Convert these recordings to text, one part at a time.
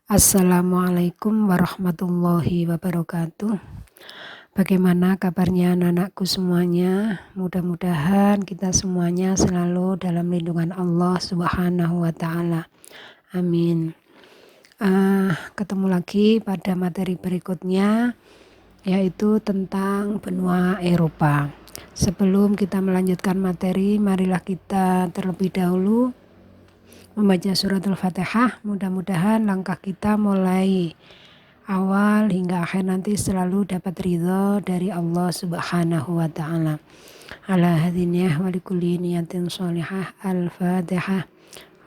Assalamualaikum warahmatullahi wabarakatuh. Bagaimana kabarnya anak-anakku semuanya? Mudah-mudahan kita semuanya selalu dalam lindungan Allah Subhanahu wa Ta'ala. Amin. Ketemu lagi pada materi berikutnya, yaitu tentang benua Eropa. Sebelum kita melanjutkan materi, marilah kita terlebih dahulu membaca surat Al-Fatihah. Mudah-mudahan langkah kita mulai awal hingga akhir nanti selalu dapat ridho dari Allah Subhanahu wa Ta'ala. Ala hadiniyah wa likulli niyatin sholihah. Al-Fatihah.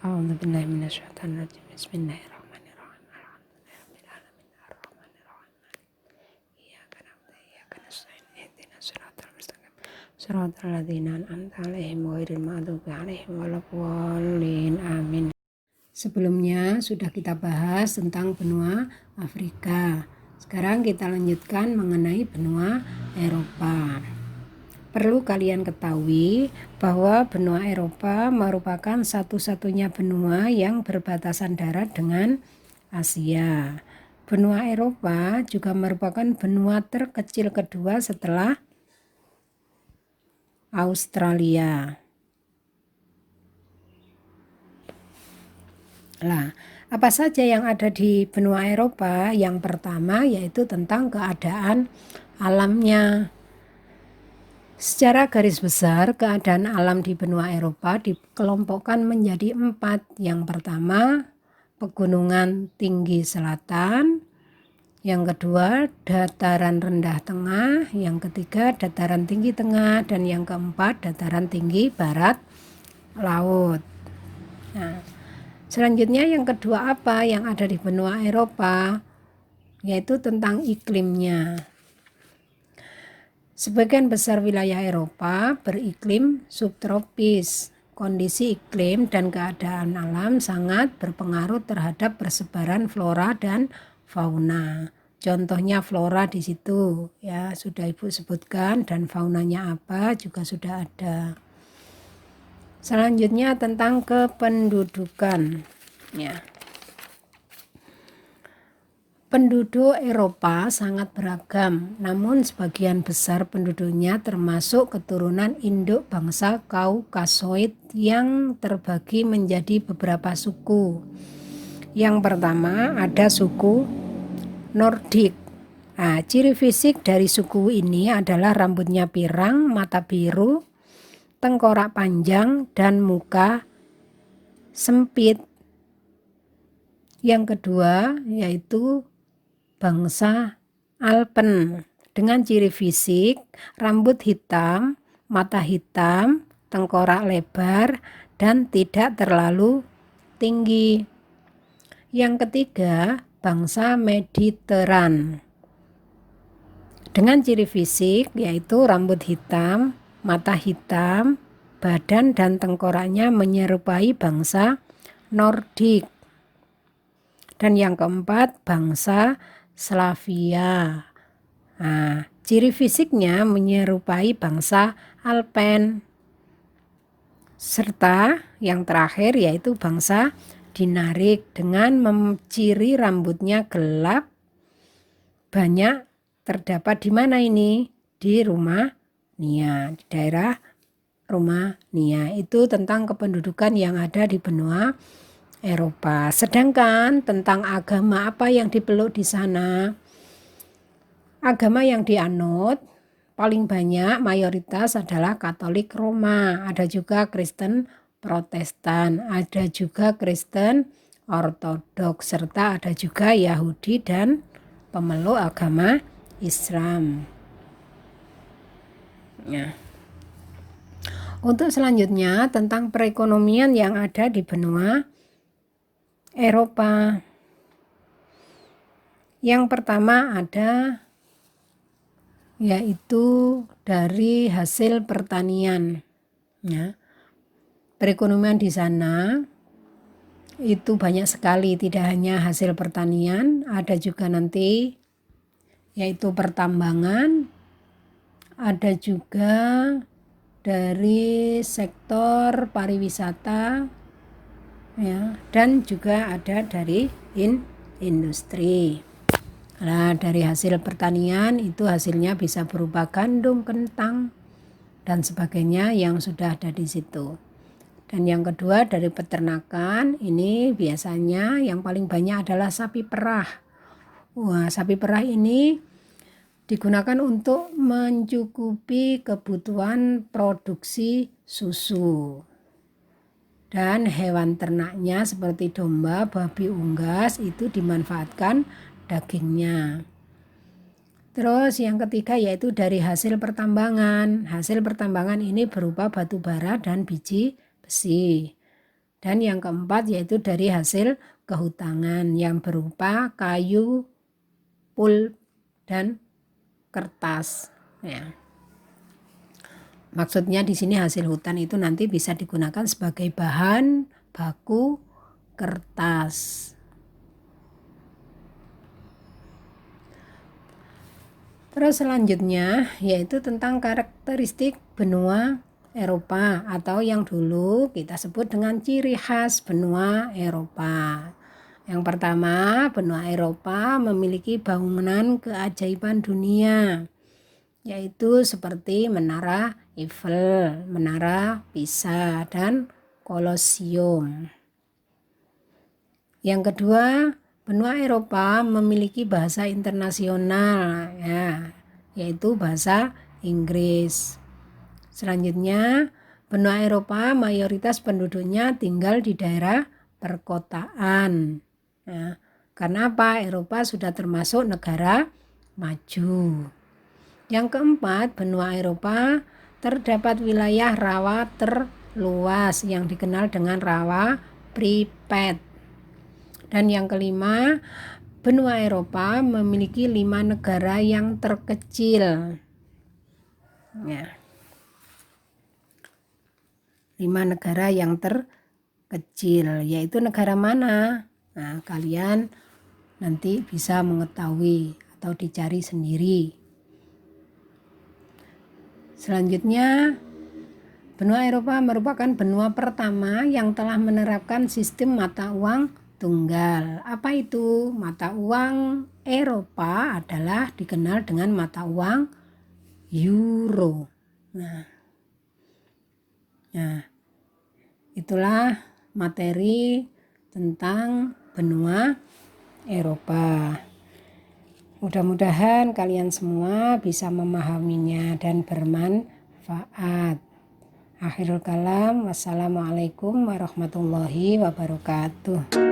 A'udzubillahi minasyaitonir rajim. Bismillahirrahmanirrahim. Alhamdulillahirabbil alamin arrahmanirrahim. Iyyaka na'budu wa iyyaka nasta'in. Ihdinas siratal mustaqim. Shiratal ladzina an'amta 'alaihim ghairil maghdubi 'alaihim waladdallin. Amin. Sebelumnya sudah kita bahas tentang benua Afrika. Sekarang kita lanjutkan mengenai benua Eropa. Perlu kalian ketahui bahwa benua Eropa merupakan satu-satunya benua yang berbatasan darat dengan Asia. Benua Eropa juga merupakan benua terkecil kedua setelah Australia. Nah, apa saja yang ada di benua Eropa? Yang pertama yaitu tentang keadaan alamnya. Secara garis besar, keadaan alam di benua Eropa dikelompokkan menjadi 4. Yang pertama, pegunungan tinggi selatan. Yang kedua, dataran rendah tengah. Yang ketiga, dataran tinggi tengah. Dan yang keempat, dataran tinggi barat laut. Nah, selanjutnya yang kedua apa yang ada di benua Eropa? Yaitu tentang iklimnya. Sebagian besar wilayah Eropa beriklim subtropis. Kondisi iklim dan keadaan alam sangat berpengaruh terhadap persebaran flora dan fauna. Contohnya flora di situ ya sudah Ibu sebutkan, dan faunanya apa juga sudah ada. Selanjutnya tentang kependudukan ya. Penduduk Eropa sangat beragam, namun sebagian besar penduduknya termasuk keturunan induk bangsa Kaukasoid yang terbagi menjadi beberapa suku. Yang pertama ada suku Nordik. Nah, ciri fisik dari suku ini adalah rambutnya pirang, mata biru, tengkorak panjang, dan muka sempit. Yang kedua yaitu bangsa Alpen dengan ciri fisik rambut hitam, mata hitam, tengkorak lebar, dan tidak terlalu tinggi. Yang ketiga, bangsa Mediteran dengan ciri fisik yaitu rambut hitam, mata hitam, badan dan tengkoraknya menyerupai bangsa Nordik. Dan yang keempat, bangsa Slavia. Nah, ciri fisiknya menyerupai bangsa Alpen. Serta yang terakhir yaitu bangsa Dinarik dengan ciri rambutnya gelap. Banyak terdapat di mana ini? Di Rumania, di daerah Rumania. Itu tentang kependudukan yang ada di benua Eropa. Sedangkan tentang agama apa yang dipeluk di sana? Agama yang dianut paling banyak mayoritas adalah Katolik Roma. Ada juga Kristen Protestan, ada juga Kristen Ortodoks, serta ada juga Yahudi dan pemeluk agama Islam. Ya. Untuk selanjutnya tentang perekonomian yang ada di benua Eropa. Yang pertama ada yaitu dari hasil pertanian. Ya. Perekonomian di sana itu banyak sekali, tidak hanya hasil pertanian, ada juga nanti yaitu pertambangan, ada juga dari sektor pariwisata, ya, dan juga ada dari industri. Nah, dari hasil pertanian itu hasilnya bisa berupa gandum, kentang, dan sebagainya yang sudah ada di situ. Dan yang kedua dari peternakan, ini biasanya yang paling banyak adalah sapi perah. Wah, sapi perah ini digunakan untuk mencukupi kebutuhan produksi susu. Dan hewan ternaknya seperti domba, babi unggas itu dimanfaatkan dagingnya. Terus yang ketiga yaitu dari hasil pertambangan. Hasil pertambangan ini berupa batu bara dan biji besi. Dan yang keempat yaitu dari hasil kehutangan yang berupa kayu, pulp, dan kertas. Ya. Maksudnya di sini hasil hutan itu nanti bisa digunakan sebagai bahan baku kertas. Terus selanjutnya yaitu tentang karakteristik benua Eropa atau yang dulu kita sebut dengan ciri khas benua Eropa. Yang pertama, benua Eropa memiliki bangunan keajaiban dunia, yaitu seperti Menara Eiffel, Menara Pisa, dan Kolosium. Yang kedua, benua Eropa memiliki bahasa internasional, ya, yaitu bahasa Inggris. Selanjutnya, benua Eropa mayoritas penduduknya tinggal di daerah perkotaan. Ya, karena apa? Eropa sudah termasuk negara maju. Yang keempat, benua Eropa terdapat wilayah rawa terluas yang dikenal dengan rawa Pripyat. Dan yang kelima, benua Eropa memiliki 5 negara yang terkecil. Ya. 5 negara yang terkecil, yaitu negara mana? Nah, kalian nanti bisa mengetahui atau dicari sendiri. Selanjutnya, benua Eropa merupakan benua pertama yang telah menerapkan sistem mata uang tunggal. Apa itu? Mata uang Eropa adalah dikenal dengan mata uang euro. Nah, itulah materi tentang benua Eropa. Mudah-mudahan kalian semua bisa memahaminya dan bermanfaat. Akhirul kalam, wassalamualaikum warahmatullahi wabarakatuh.